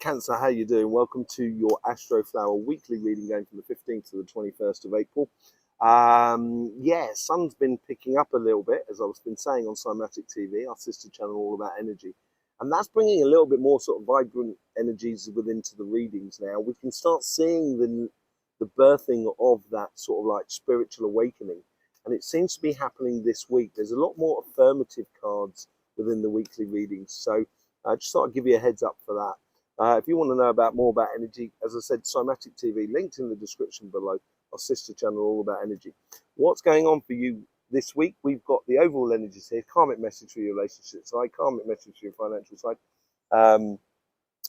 Cancer, how you doing? Welcome to your Astroflower weekly reading going from the 15th to the 21st of April. Yeah, sun's been picking up a little bit, as I've been saying on Cymatic TV, our sister channel all about energy. And that's bringing a little bit more sort of vibrant energies within to the readings now. We can start seeing the birthing of that sort of like spiritual awakening. And it seems to be happening this week. There's a lot more affirmative cards within the weekly readings. So I just thought I'd give you a heads up for that. If you want to know more about energy, as I said, Cymatic TV, linked in the description below, our sister channel all about energy. What's going on for you this week? We've got the overall energies here, karmic message for your relationship side, karmic message for your financial side,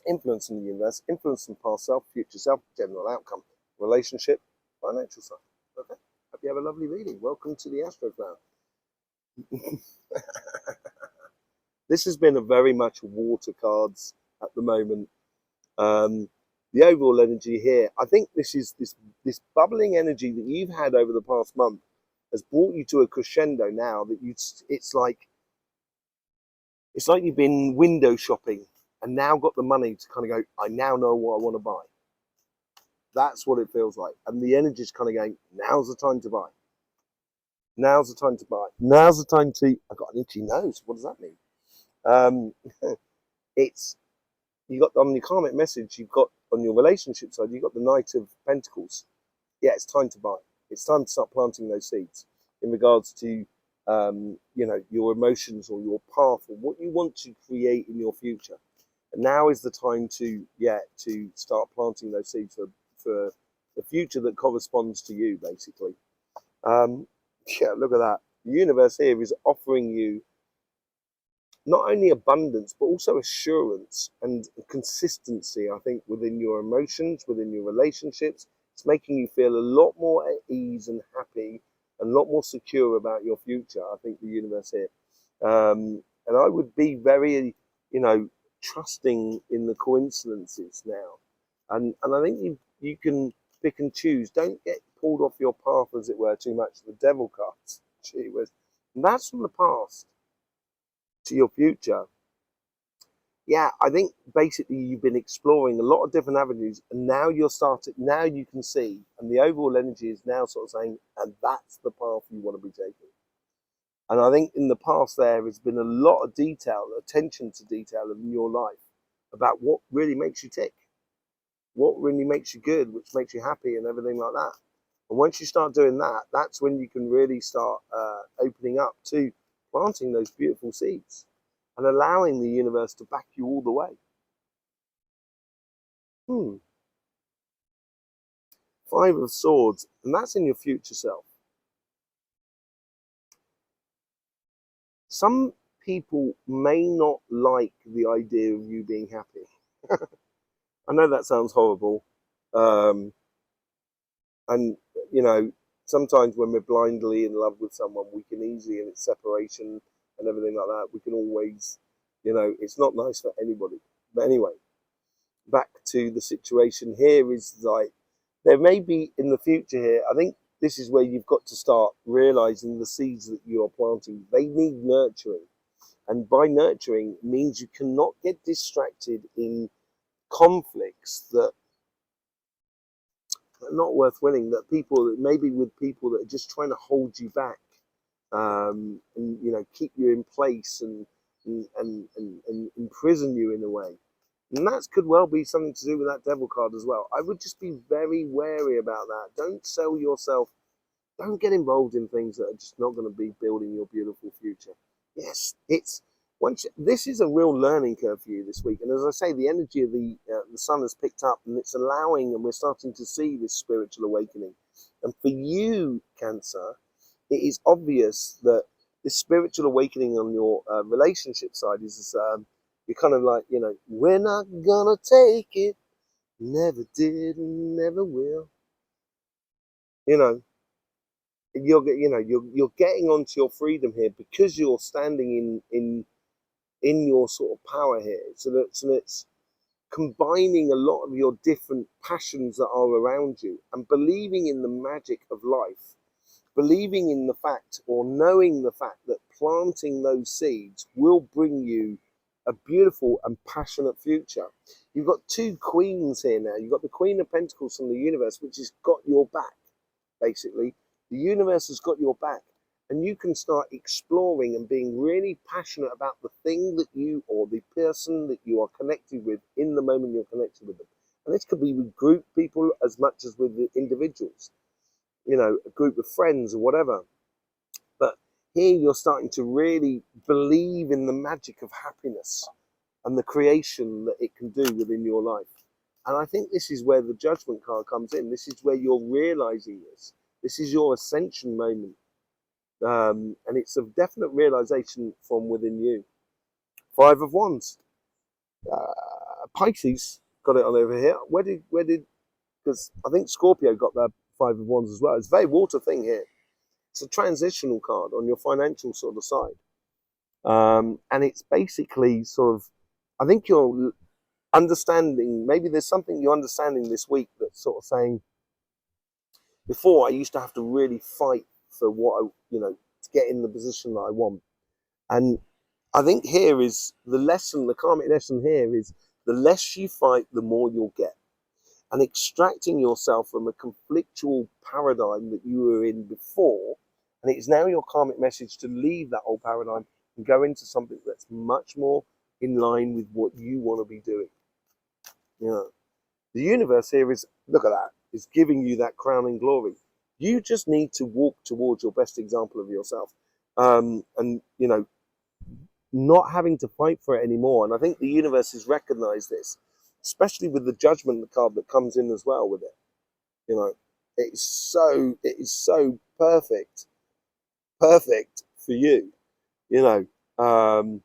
influence in the universe, influence in past self, future self, general outcome, relationship, financial side. Okay, hope you have a lovely reading. Welcome to the Astroflower. This has been a very much water cards at the moment. The overall energy here, I think this is this bubbling energy that you've had over the past month has brought you to a crescendo now that it's like you've been window shopping and now got the money to kind of go, I now know what I want to buy. That's what it feels like. And the energy is kind of going, now's the time to buy. Now's the time to buy. Now's the time to, I've got an itchy nose. What does that mean? It's, you got on your karmic message, you've got on your relationship side, you've got the Knight of Pentacles. Yeah, it's time to buy. It's time to start planting those seeds in regards to, you know, your emotions or your path or what you want to create in your future. And now is the time to, to start planting those seeds for the future that corresponds to you, basically. Yeah, look at that. The universe here is offering you not only abundance, but also assurance and consistency, I think, within your emotions, within your relationships. It's making you feel a lot more at ease and happy and a lot more secure about your future, I think, the universe here. And I would be very, you know, trusting in the coincidences now. And I think you can pick and choose. Don't get pulled off your path, as it were, too much. The devil cards. Gee whiz. And that's from the past to your future. Yeah, I think basically you've been exploring a lot of different avenues, and now now you can see, and the overall energy is now sort of saying, and that's the path you want to be taking. And I think in the past there has been a lot of detail, attention to detail in your life about what really makes you tick, what really makes you good, which makes you happy and everything like that. And once you start doing that, that's when you can really start opening up to planting those beautiful seeds and allowing the universe to back you all the way. Five of Swords, and that's in your future self. Some people may not like the idea of you being happy. I know that sounds horrible. And, you know, sometimes when we're blindly in love with someone, we can easily, in its separation and everything like that, we can always, you know, it's not nice for anybody. But anyway, back to the situation here is like, there may be in the future here, I think this is where you've got to start realizing the seeds that you are planting, they need nurturing. And by nurturing means you cannot get distracted in conflicts that are not worth winning, that people, maybe with people that are just trying to hold you back, and, you know, keep you in place and imprison you in a way. And that could well be something to do with that devil card as well. I would just be very wary about that. Don't sell yourself. Don't get involved in things that are just not going to be building your beautiful future. Yes, this is a real learning curve for you this week. And as I say, the energy of the sun has picked up, and it's allowing, and we're starting to see this spiritual awakening. And for you, Cancer, it is obvious that this spiritual awakening on your relationship side is you're kind of like, you know, we're not gonna take it, never did, never will. You know, you're getting onto your freedom here because you're standing in your sort of power here. So it's combining a lot of your different passions that are around you and believing in the magic of life, believing in the fact or knowing the fact that planting those seeds will bring you a beautiful and passionate future. You've got two queens here now. You've got the Queen of Pentacles from the universe, which has got your back, basically. The universe has got your back. And you can start exploring and being really passionate about the thing that you, or the person that you are connected with in the moment you're connected with them. And this could be with group people as much as with the individuals, you know, a group of friends or whatever. But here you're starting to really believe in the magic of happiness and the creation that it can do within your life. And I think this is where the Judgment card comes in. This is where you're realizing this. This is your ascension moment. And it's a definite realization from within you. Five of Wands. Pisces got it on over here. Where did, because I think Scorpio got their Five of Wands as well. It's a very water thing here. It's a transitional card on your financial sort of side. And it's basically sort of, I think you're understanding, maybe there's something you're understanding this week that's sort of saying, before I used to have to really fight for what I, you know, to get in the position that I want. And I think here is the lesson, the karmic lesson here is the less you fight, the more you'll get. And extracting yourself from a conflictual paradigm that you were in before, and it is now your karmic message to leave that old paradigm and go into something that's much more in line with what you want to be doing. You know, the universe here is, look at that, is giving you that crowning glory. You just need to walk towards your best example of yourself. And, you know, not having to fight for it anymore. And I think the universe has recognized this, especially with the Judgment card that comes in as well with it. You know, it is so perfect for you. You know,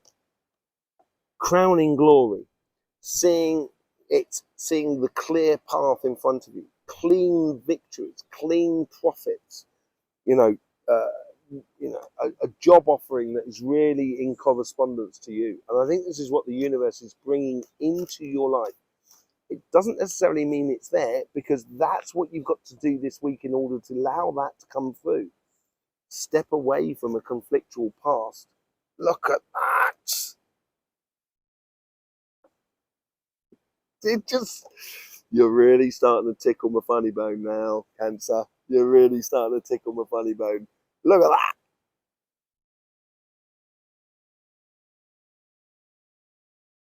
crowning glory, seeing the clear path in front of you, clean victories, clean profits. A job offering that is really in correspondence to you. And I think this is what the universe is bringing into your life. It doesn't necessarily mean it's there, because that's what you've got to do this week in order to allow that to come through. Step away from a conflictual past. Look at that. You're really starting to tickle my funny bone now, Cancer. You're really starting to tickle my funny bone. Look at that.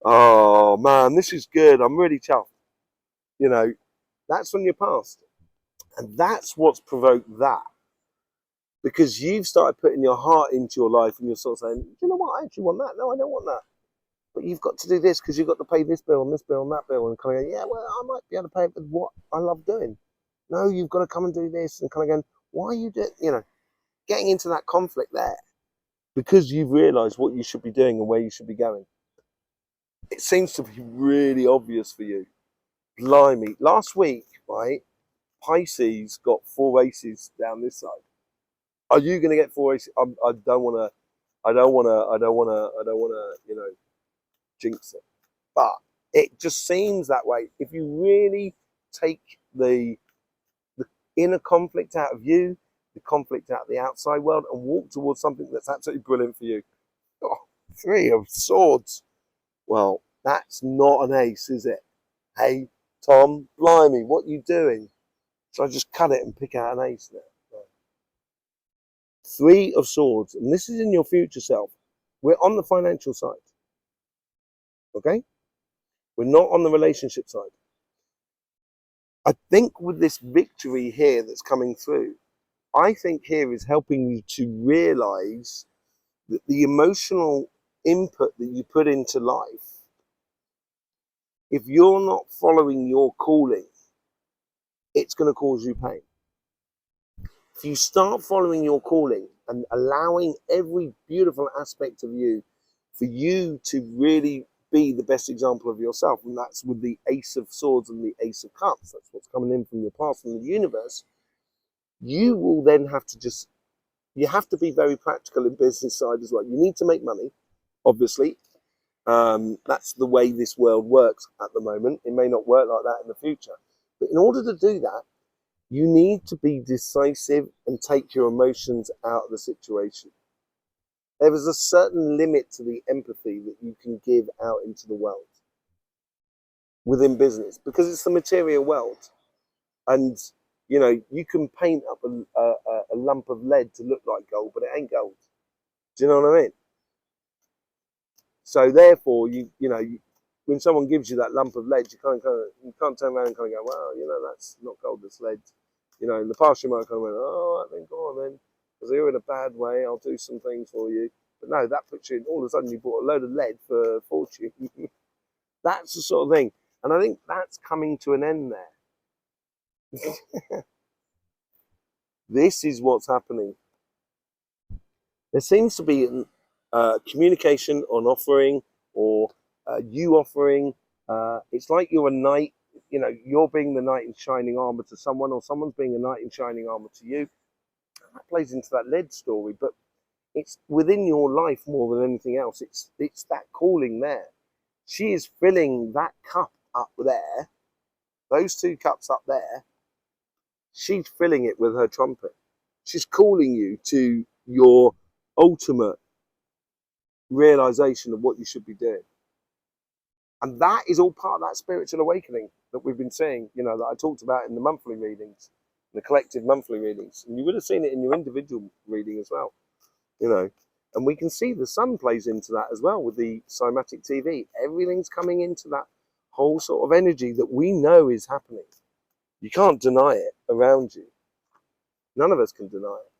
Oh man, this is good. I'm really chuffed. You know, that's from your past. And that's what's provoked that. Because you've started putting your heart into your life and you're sort of saying, you know what, I actually want that. No, I don't want that. But you've got to do this because you've got to pay this bill and this bill and that bill. And kind of go, yeah, well, I might be able to pay it with what I love doing. No, you've got to come and do this. And kind of going, why are you doing, you know, getting into that conflict there? Because you've realised what you should be doing and where you should be going. It seems to be really obvious for you. Blimey. Last week, right, Pisces got 4 aces down this side. Are you going to get 4 aces? I don't want to, you know, jinx it. But it just seems that way. If you really take the inner conflict out of you, the conflict out of the outside world, and walk towards something that's absolutely brilliant for you. Oh, 3 of Swords. Well, that's not an ace, is it? Hey, Tom, blimey, what are you doing? So I just cut it and pick out an ace now. 3 of Swords, and this is in your future self. We're on the financial side, okay? We're not on the relationship side. I think with this victory here that's coming through, I think here is helping you to realize that the emotional input that you put into life, if you're not following your calling, it's going to cause you pain. If you start following your calling and allowing every beautiful aspect of you for you to really be the best example of yourself, and that's with the Ace of Swords and the Ace of Cups, that's what's coming in from your past and the universe, you will then have to you have to be very practical in business side as well. You need to make money, obviously. That's the way this world works at the moment. It may not work like that in the future. But in order to do that, you need to be decisive and take your emotions out of the situation. There is a certain limit to the empathy that you can give out into the world. within business, because it's the material world. And you know, you can paint up a lump of lead to look like gold, but it ain't gold. Do you know what I mean? So therefore, when someone gives you that lump of lead, you can't turn around and kind of go, well, you know, that's not gold, that's lead. You know, in the past you might kind of went, oh, I think, go on then, because you're in a bad way, I'll do some things for you. But no, that puts you in, all of a sudden you bought a load of lead for a fortune. That's the sort of thing. And I think that's coming to an end there. This is what's happening. There seems to be communication on offering, or you offering. It's like you're a knight, you know, you're being the knight in shining armor to someone, or someone's being a knight in shining armor to you. That plays into that lead story, but it's within your life more than anything else. It's that calling there. She is filling that cup up there, those two cups up there. She's filling it with her trumpet. She's calling you to your ultimate realization of what you should be doing. And that is all part of that spiritual awakening that we've been seeing, you know, that I talked about in the monthly readings, the collective monthly readings. And you would have seen it in your individual reading as well, you know. And we can see the sun plays into that as well with the cymatic TV. Everything's coming into that whole sort of energy that we know is happening. You can't deny it around you. None of us can deny it,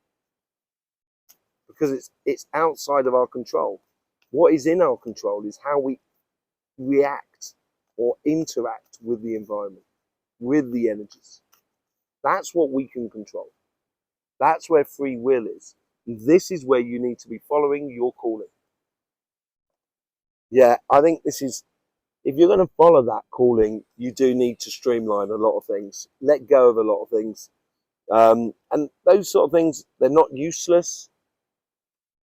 because it's outside of our control. What is in our control is how we react or interact with the environment, with the energies. That's what we can control. That's where free will is. And this is where you need to be following your calling. Yeah, I think this is, if you're going to follow that calling, you do need to streamline a lot of things, let go of a lot of things. And those sort of things, they're not useless.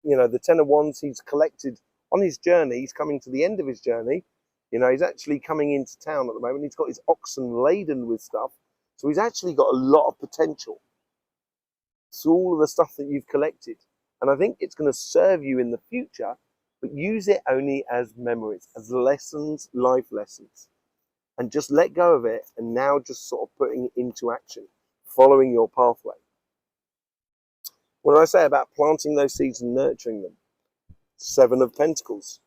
You know, the Ten of Wands, he's collected on his journey. He's coming to the end of his journey. You know, he's actually coming into town at the moment. He's got his oxen laden with stuff. So he's actually got a lot of potential. It's all of the stuff that you've collected. And I think it's going to serve you in the future, but use it only as memories, as lessons, life lessons. And just let go of it, and now just sort of putting it into action, following your pathway. What did I say about planting those seeds and nurturing them? Seven of Pentacles.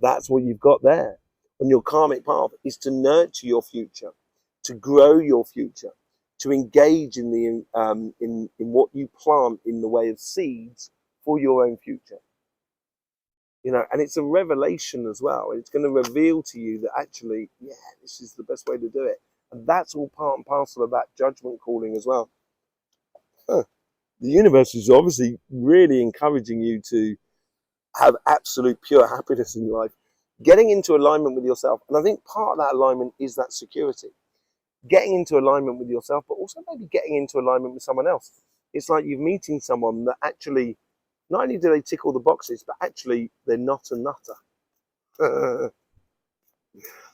That's what you've got there. On your karmic path is to nurture your future, to grow your future, to engage in the in what you plant in the way of seeds for your own future. You know, and it's a revelation as well. It's going to reveal to you that actually, yeah, this is the best way to do it. And that's all part and parcel of that judgment calling as well. The universe is obviously really encouraging you to have absolute pure happiness in life, getting into alignment with yourself. And I think part of that alignment is that security, getting into alignment with yourself, but also maybe getting into alignment with someone else. It's like you're meeting someone that actually, not only do they tick all the boxes, but actually they're not a nutter.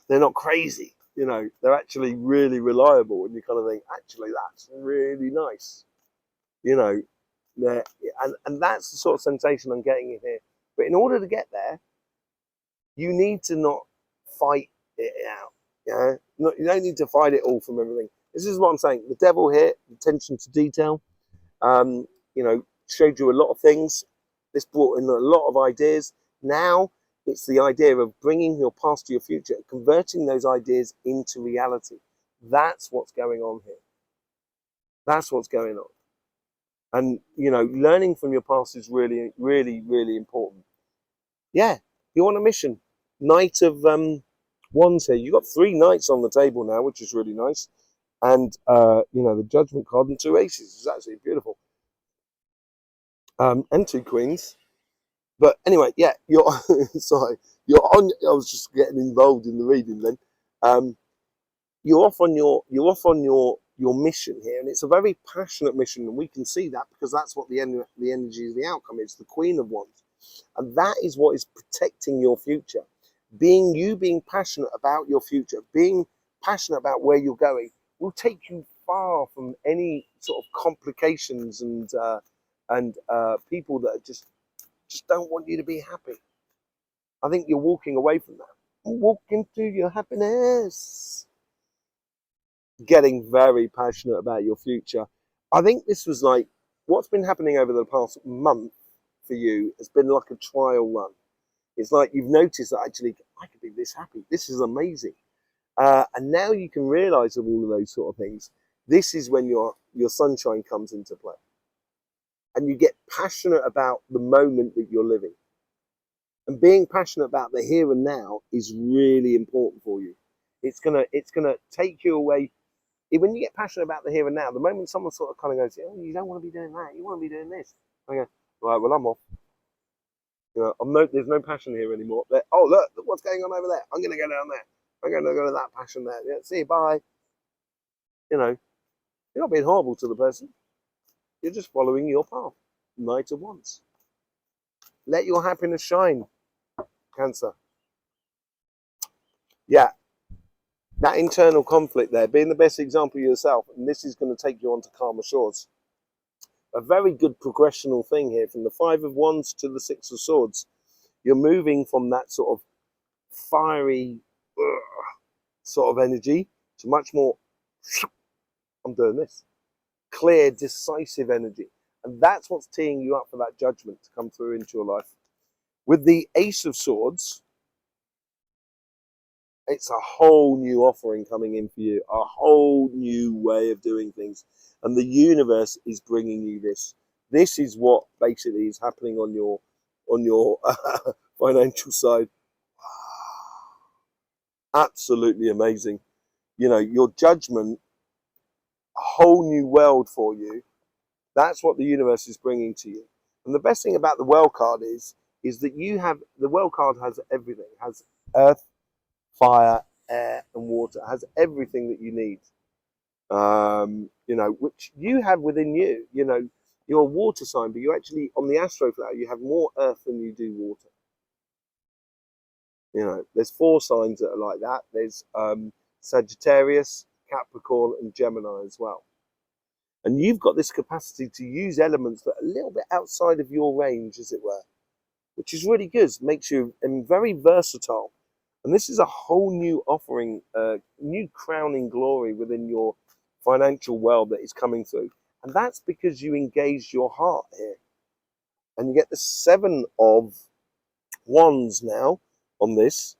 They're not crazy, you know, they're actually really reliable. And you kind of think, actually, that's really nice, you know. And that's the sort of sensation I'm getting in here. But in order to get there, you need to not fight it out. You don't need to fight it all from everything. This is what I'm saying. The devil here, attention to detail, you know, showed you a lot of things. This brought in a lot of ideas. Now it's the idea of bringing your past to your future, converting those ideas into reality. That's what's going on here. That's what's going on. And, you know, learning from your past is really, really, really important. Yeah, you're on a mission. Knight of Wands here. You've got 3 knights on the table now, which is really nice. And, you know, the Judgment card and 2 aces is actually beautiful. And 2 queens. But anyway, yeah, you're sorry. You're on. I was just getting involved in the reading then. You're off on your mission here, and it's a very passionate mission, and we can see that because that's what the energy is, the outcome. It's the Queen of Wands, and that is what is protecting your future. Being passionate about your future, being passionate about where you're going, will take you far from any sort of complications and people that just don't want you to be happy. I think you're walking away from that. walk into your happiness. Getting very passionate about your future. I think this was like what's been happening over the past month for you has been like a trial run. It's like you've noticed that actually I could be this happy. This is amazing. And now you can realize of all of those sort of things. This is when your sunshine comes into play. And you get passionate about the moment that you're living. And being passionate about the here and now is really important for you. It's gonna take you away. When you get passionate about the here and now, the moment someone sort of kind of goes, "Oh, you don't want to be doing that. You want to be doing this." I go, "Right, well, I'm off. There's no passion here anymore." Oh, look what's going on over there. I'm gonna go down there. I'm gonna go to that passion there. Yeah, see you, bye. You know, you're not being horrible to the person. You're just following your path. Knight of Wands. Let your happiness shine, Cancer. Yeah, that internal conflict there, being the best example of yourself, and this is going to take you on to calmer shores. A very good progressional thing here from the Five of Wands to the Six of Swords. You're moving from that sort of fiery sort of energy to much more, I'm doing this, clear, decisive energy. And that's what's teeing you up for that judgment to come through into your life. With the Ace of Swords, it's a whole new offering coming in for you, a whole new way of doing things. And the universe is bringing you this. This is what basically is happening on your financial side. Absolutely amazing. You know, your judgment, a whole new world for you. That's what the universe is bringing to you. And the best thing about the World card is that you have, the World card has everything. It has earth, fire, air, and water. It has everything that you need. Which you have within you. You know, you're a water sign, but you actually, on the Astroflower, you have more earth than you do water. You know, there's 4 signs that are like that. There's Sagittarius, Capricorn, and Gemini as well. And you've got this capacity to use elements that are a little bit outside of your range, as it were, which is really good. It makes you very versatile. And this is a whole new offering, new crowning glory within your financial world that is coming through. And that's because you engaged your heart here. And you get the 7 of Wands now on this.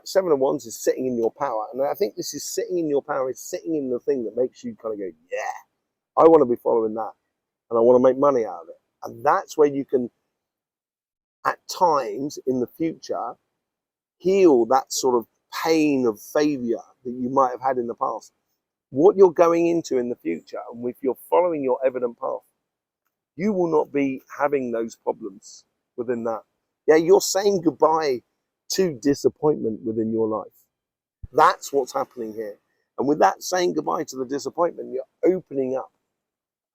7 of Wands is sitting in your power. And I think this is sitting in your power, is sitting in the thing that makes you kind of go, yeah, I want to be following that. And I want to make money out of it. And that's where you can, at times in the future, heal that sort of pain of failure that you might have had in the past. What you're going into in the future, and if you're following your evident path, you will not be having those problems within that. Yeah, you're saying goodbye to disappointment within your life. That's what's happening here. And with that saying goodbye to the disappointment, you're opening up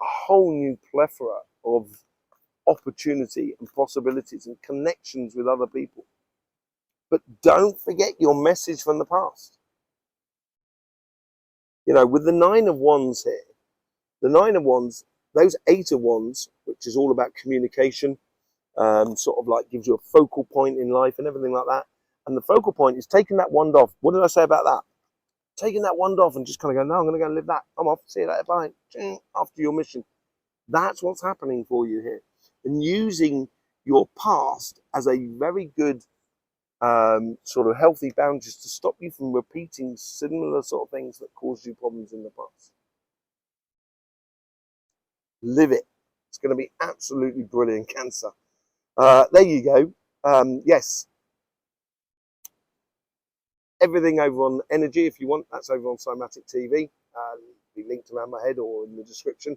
a whole new plethora of opportunity and possibilities and connections with other people. But don't forget your message from the past. You know, with the 9 of Wands here, the 9 of Wands, those 8 of Wands, which is all about communication, sort of like gives you a focal point in life and everything like that. And the focal point is taking that wand off. What did I say about that? Taking that wand off and just kind of go, no, I'm going to go and live that. I'm off. See you later. Bye. After your mission. That's what's happening for you here. And using your past as a very good sort of healthy boundaries to stop you from repeating similar sort of things that caused you problems in the past. Live it. It's going to be absolutely brilliant, Cancer. There you go. Yes. Everything over on Energy, if you want, that's over on Cymatic TV. Be linked around my head or in the description.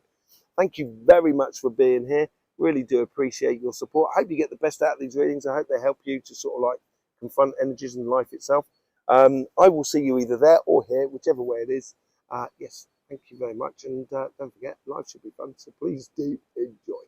Thank you very much for being here. Really do appreciate your support. I hope you get the best out of these readings. I hope they help you to sort of like confront energies in life itself. I will see you either there or here, whichever way it is. Yes, thank you very much. And don't forget, life should be fun. So please do enjoy.